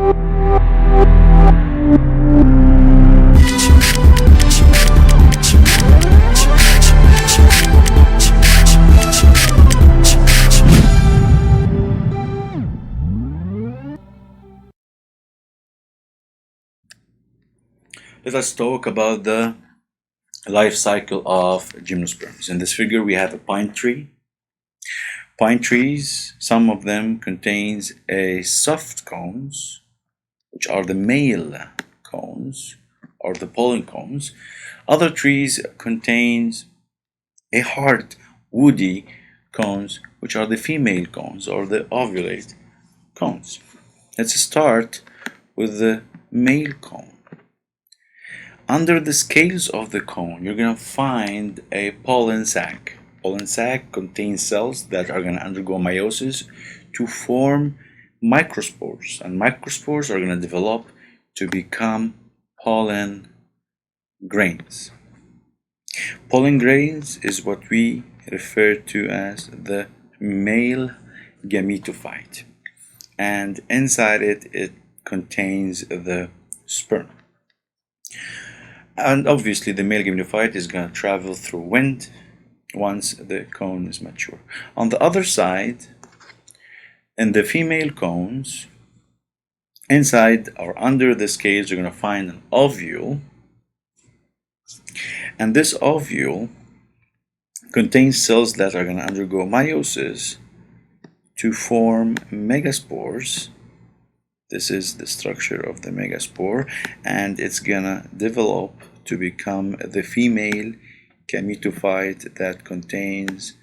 Let us talk about the life cycle of gymnosperms. In this figure we have a pine tree. Pine trees, some of them contains a soft cones, which are the male cones or the pollen cones. Other trees contains a hard woody cones, which are the female cones or the ovulate cones. Let's start with the male cone. Under the scales of the cone, you're going to find a pollen sac. Pollen sac contains cells that are going to undergo meiosis to form microspores, and microspores are going to develop to become pollen grains. Pollen grains is what we refer to as the male gametophyte, and inside it contains the sperm. And obviously the male gametophyte is going to travel through wind once the cone is mature. On the other side, in the female cones, inside or under the scales, you're going to find an ovule, and this ovule contains cells that are going to undergo meiosis to form megaspores. This is the structure of the megaspore, and it's gonna develop to become the female gametophyte that contains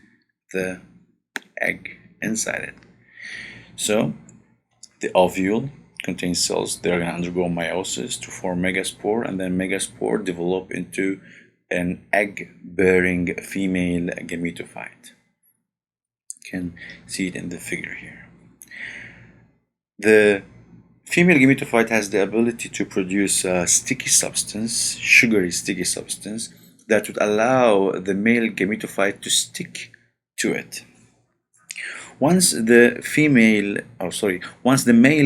the egg inside it. So the ovule contains cells that are going to undergo meiosis to form megaspore, and then megaspore develop into an egg-bearing female gametophyte. You can see it in the figure here. The female gametophyte has the ability to produce a sticky substance, sugary sticky substance, that would allow the male gametophyte to stick to it. Once the male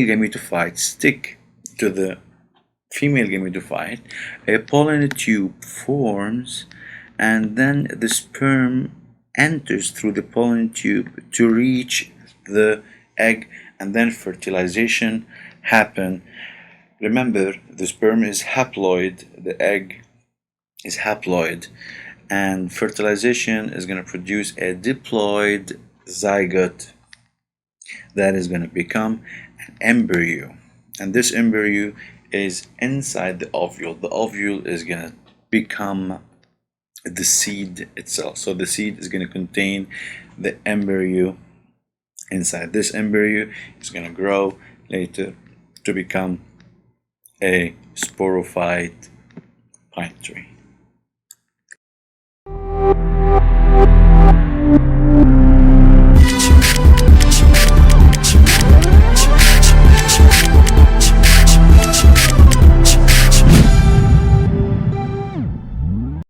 gametophyte stick to the female gametophyte, a pollen tube forms, and then the sperm enters through the pollen tube to reach the egg, and then fertilization happen. Remember, the sperm is haploid, the egg is haploid, and fertilization is going to produce a diploid zygote that is going to become an embryo, and this embryo is inside the ovule. The ovule is going to become the seed itself, so the seed is going to contain the embryo inside. This embryo is going to grow later to become a sporophyte pine tree.